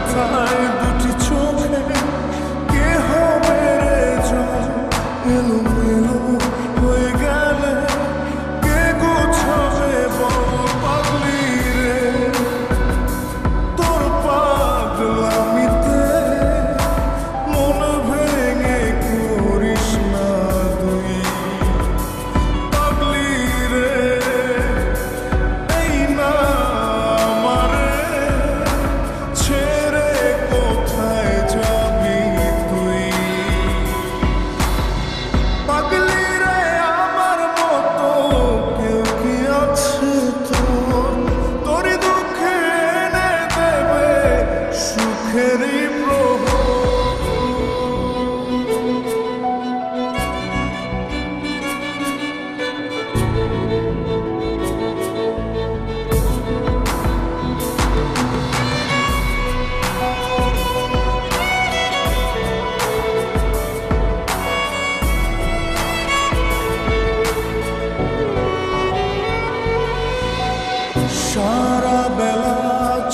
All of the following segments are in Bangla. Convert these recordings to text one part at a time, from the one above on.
ব্যথায় দুটি চোখে কে হবে রে জল এলোমেলো হয়ে গেলে কে গোছাবে বল পাগলি রে তোর পাগলামিতে মন ভেঙে করিস না তুই পাগলি রে এই না আমারে ছেড়ে কোথায় যাবি তুই পাগলি রে আমার মতো কেউ কি আছে তোর তোরই দুঃখে এনে দেবে সুখেরই প্রহর সারা বেলা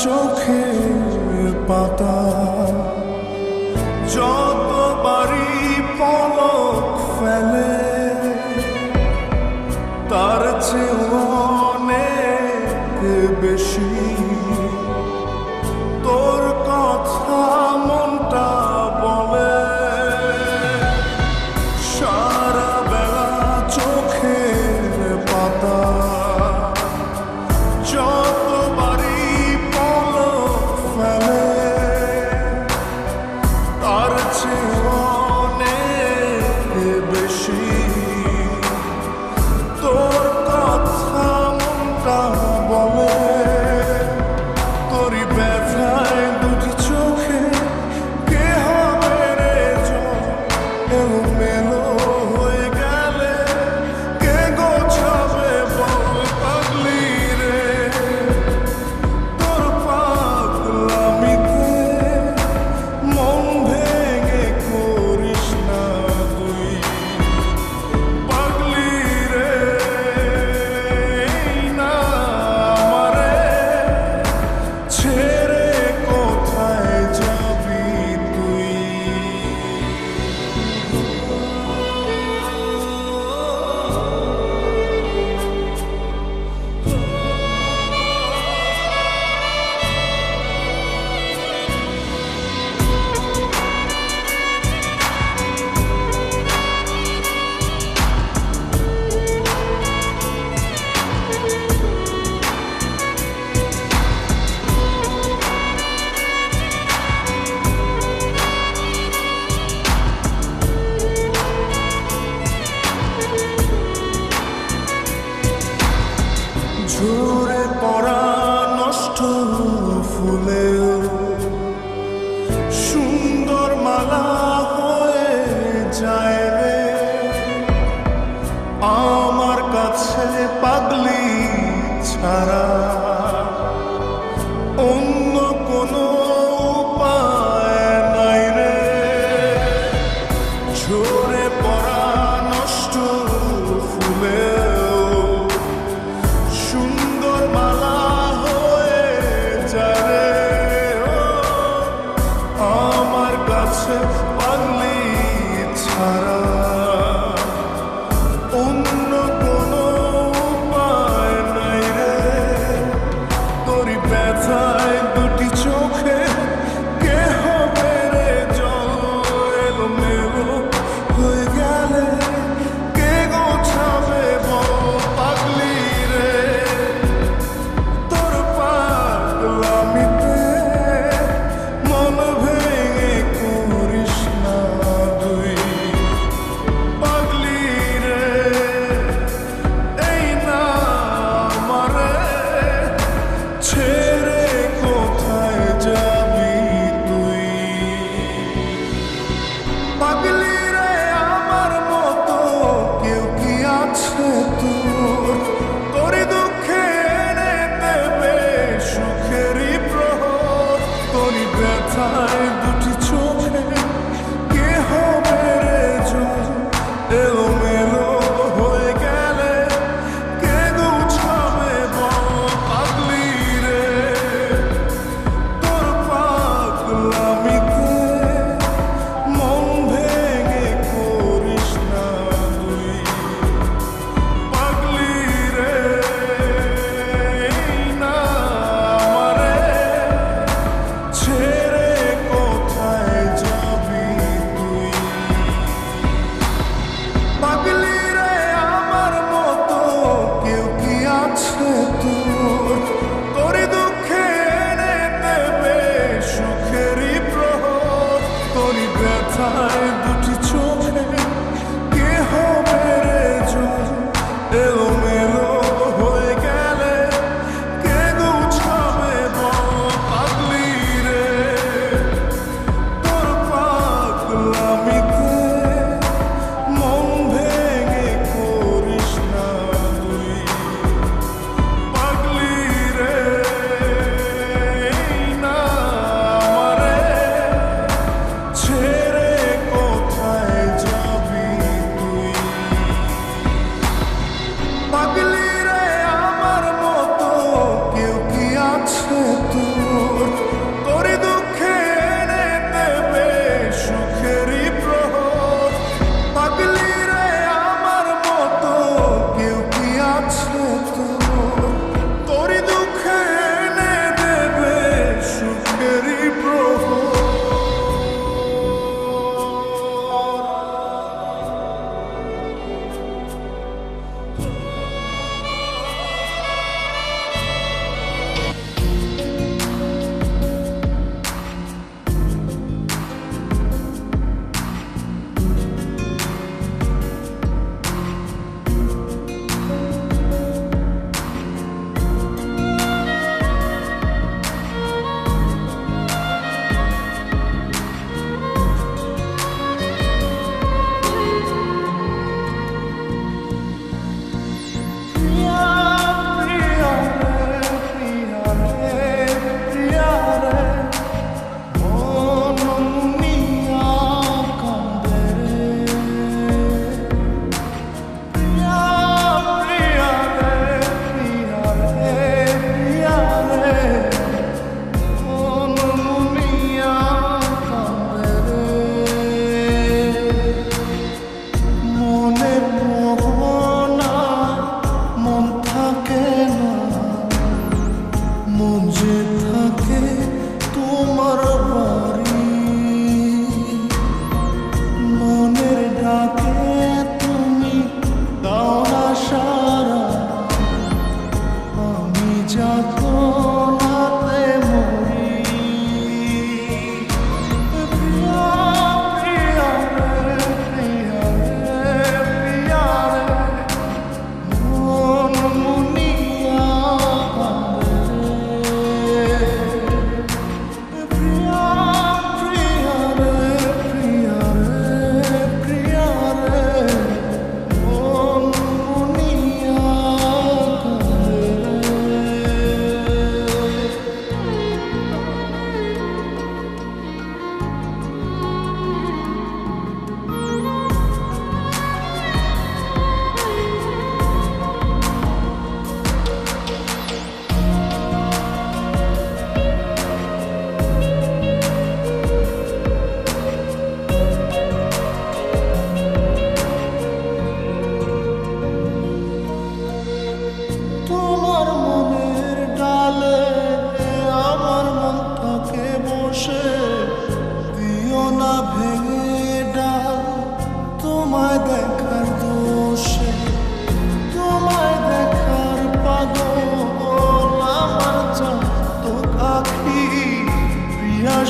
চোখের পাতা যতবারই পলক ফেলে তার চেয়ে অনেক বেশি তোর কথা মনটা বলে সারা বেলা চোখের পাতা যতবারই পলক ফেলে তার চেয়ে অনেক বেশি তোর কথা মনটা বলে তোরই ব্যথায় দুটি চোখে কে হবে রে জল এলোমেলো হয়ে গেলে কে গোছাবে বল পাগলি রে তোর পাগলামিতে মন ভেঙে করিস না তুই পাগলি রে এই না আমারে ছেড়ে কোথায় যাবি তুই ঝরে পড়া নষ্ট ফুলেও সুন্দর মালা হয়ে যায় রে আমার কাছে পাগলি ছাড়া অন্য কোনো উপায় নাই রে ঝরে পড়া নষ্ট ফুলেও সুন্দর মালা হয়ে যায় রে আমার কাছে পাগলি ছাড়া অন্য কোনো উপায় নাই রে তোরই ব্যথায় দুটি চোখে কে হবে রে জল এলোমেলো হয়ে গেলে কে গোছাবে বল পাগলি রে তোর পাগলামিতে মন ভেঙে করিস না তুই পাগলি রে এই না আমারে ছেড়ে কোথায় যাবি তুই পাগলি রে আমার মতো কেউ কি আছে তোর তোরই দুঃখে এনে দেবে সুখেরই প্রহর তোরই ব্যথায় দুটি চোখে কে হবে রে জল এলোমেলো হয়ে গেলে কে গোছাবে বল পাগলি রে তোর পাগলামিতে যায় দুটি চোখে, কে হবে রে জয়? এলোমেলো হয়ে গেলে কে গুছাবে বল? পাগলি রে তোর পাগলামিতে মন ভেঙে করিস না তুই। পাগলি রে এই না আমারে ছেড়ে কোথায় যাবি তুই? পাগলি রে আমার মতো কেউ কি আছে তোর? তোরই দুঃখে এনে দেবে সুখেরই প্রহর। পাগলি রে আমার মতো কেউ কি আছে তোর? তোরই দুঃখে এনে দেবে সুখেরই প্রহর।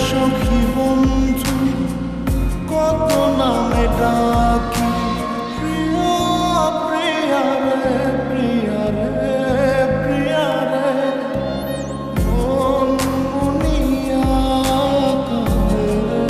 সখী বন্ধু কত নামে ডাকি, প্রিয়া প্রিয়া রে প্রিয়া রে প্রিয়া রে মন মুনিয়া কাঁদে রে।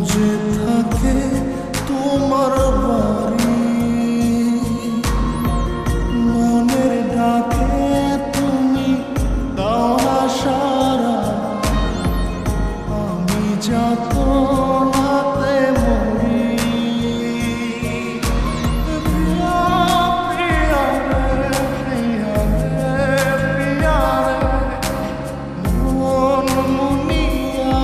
যে থাকে তোমার বাড়ি, মনের ডাকে তুমি দাও না সারা, আমি যত নাতে মরি। প্রিয়া প্রিয়া রে, প্রিয়া রে, প্রিয়া রে, মন মুনিয়া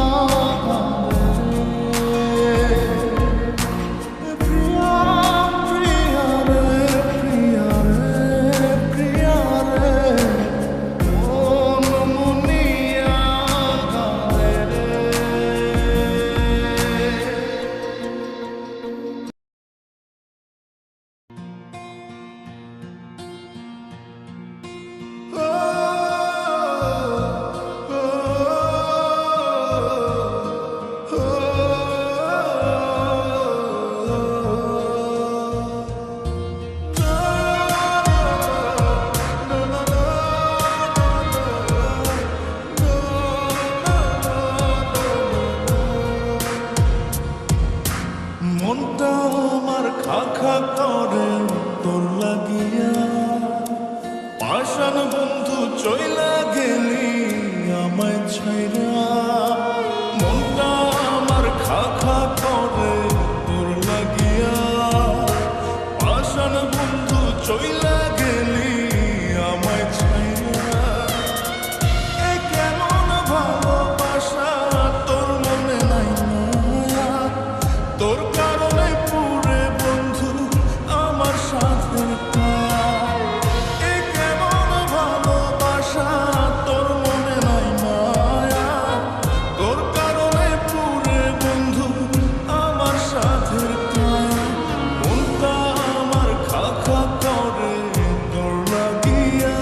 প্রিয়া প্রিয়া রে, প্রিয়া রে, প্রিয়া রে, মন মুনিয়া রে। মনটা আমার খা খা করে তোর লাগিয়া, পাষাণ বন্ধু চইলা গেলি আমায় ছাইরা। মনটা আমার খা খা করে তোর লাগিয়া, পাষাণ বন্ধু চইলা গেলি আমায় ছাইরা। এ কেমন ভালোবাসা তোর মনে নাই মায়া, তোর কারণে পুরে বন্ধু আমার সাথে কায়া। এ কেমন ভালোবাসা তোর মনে নাই মায়া, তোর কারণে পুরে বন্ধু আমার সাথে কায়া। মনটা আমার খা খা করে তোর লাগিয়া।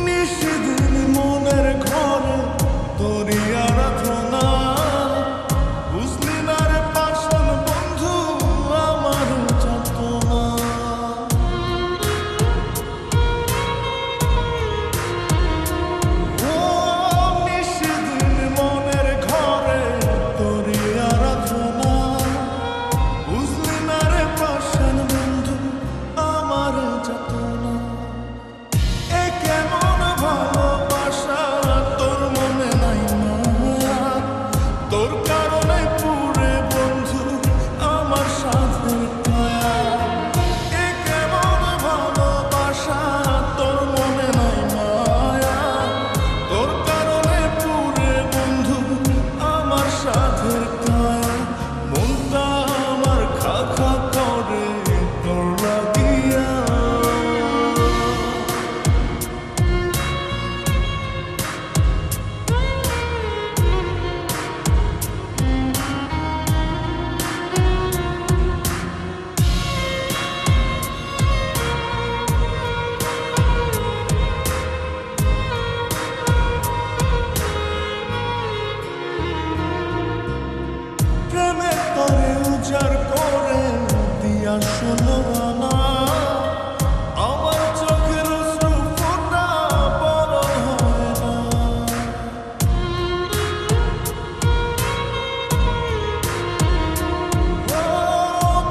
নিশিদিন মনের ঘরে তোরি আরাধনা, বুঝলি না রে পাষাণ বন্ধু আমার যাতনা। ও নিশিদিন মনের ঘরে তোরি আরাধনা, বুঝলি না রে পাষাণ বন্ধু আমার যাতনা। এ কেমন ভালোবাসা তোর মনে নাই মায়া, তোর কারণে পুরে বন্ধু আমার সাথে কায়া। এ কেমন ভালোবাসা তোর মনে নাই মায়া, তোর কারণে পুরে বন্ধু আমার সাথে কায়া। মনটা আমার খা খা করে তোর লাগিয়া। প্রেমের তরে উজাড় করে দিয়া শোনো আনা, আমার চোখের অশ্রু ফোঁটা বড় হয় না। ও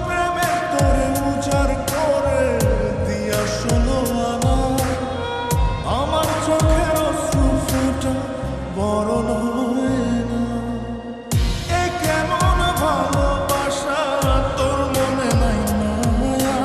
প্রেমের তরে উজাড় করে দিয়া শোনো আনা, আমার চোখের অশ্রু ফোঁটা বড় হয় না। এ কেমন ভালোবাসা তোর মনে নাই মায়া,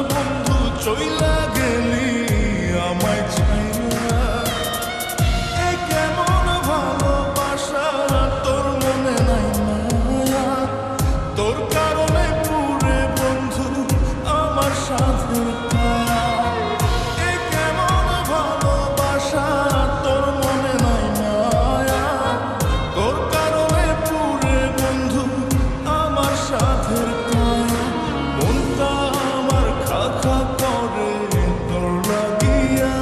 বন্ধু চইলা গেলি আমায় ছাইরা। এ কেমন ভালোবাসা তোর মনে নাই মায়া, তোর কারণে পুরে বন্ধু আমার সাথে পায়া। এ কেমন ভালোবাসা তোর মনে নাই মায়া, তোর কারণে পুরে বন্ধু আমার সাথে পায়া। মনটা আমার খা খা করে তোর লাগিয়া।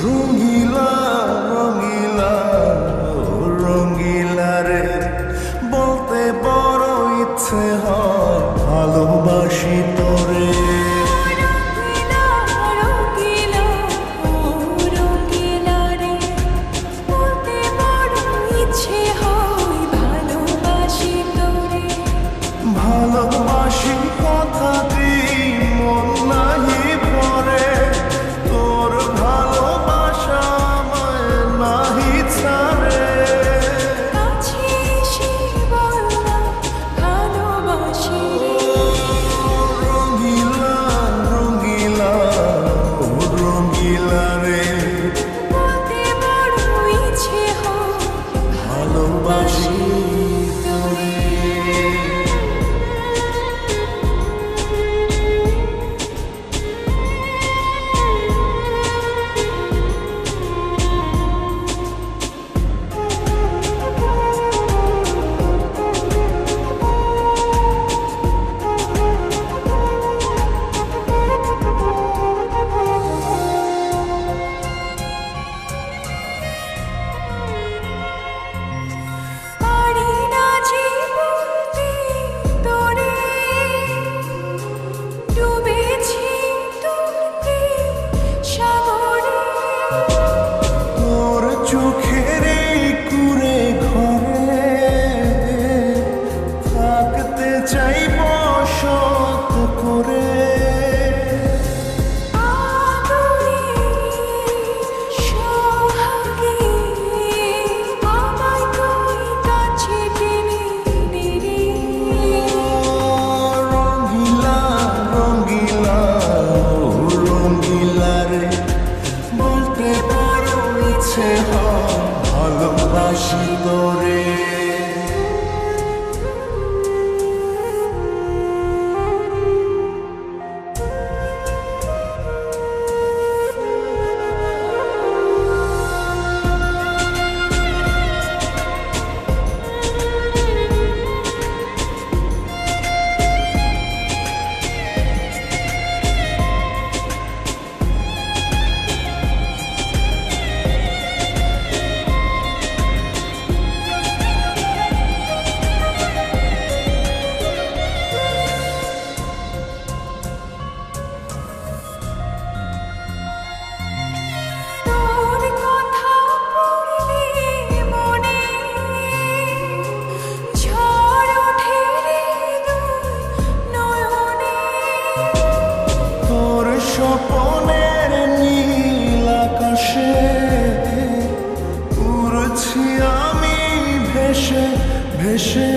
রঙিলা রঙিলা রঙিলা রে, বলতে বড় ইচ্ছে হয় ভালোবাসি তোরে। রঙিলা রঙিলা ও রঙিলা রে, বলতে বড় ইচ্ছে হয় ভালোবাসি তোরে। ভালোবাসি কথা দিই মন নাহি পরে, তোর ভালোবাসা আমায় নাহি ছাড়ে। কাছে এসে বললাম ভালোবাসি রে। রঙিলা রঙিলা ও রঙিলা রে, বলতে বড় ইচ্ছে হয় ভালোবাসি তোরে। পারি না যে বলতে তোরে, ডুবেছি তুলতে সাগরে। তোর চোখের এই কুঁড়ে ঘরে থাকতে চাই বসত করে। আদরে সোহাগে আমায় তুই কাছে টেনে নে রে। রঙিলা রঙিলা ও রঙিলা রে, বলতে বড় ইচ্ছে হয় ভালোবাসি তোরে। তোর কথা পড়লে মনে ঝড় ওঠে রে দুই নয়নে। তোর স্বপনের নীল আকাশে উড়ছি আমি ভেসে ভেসে।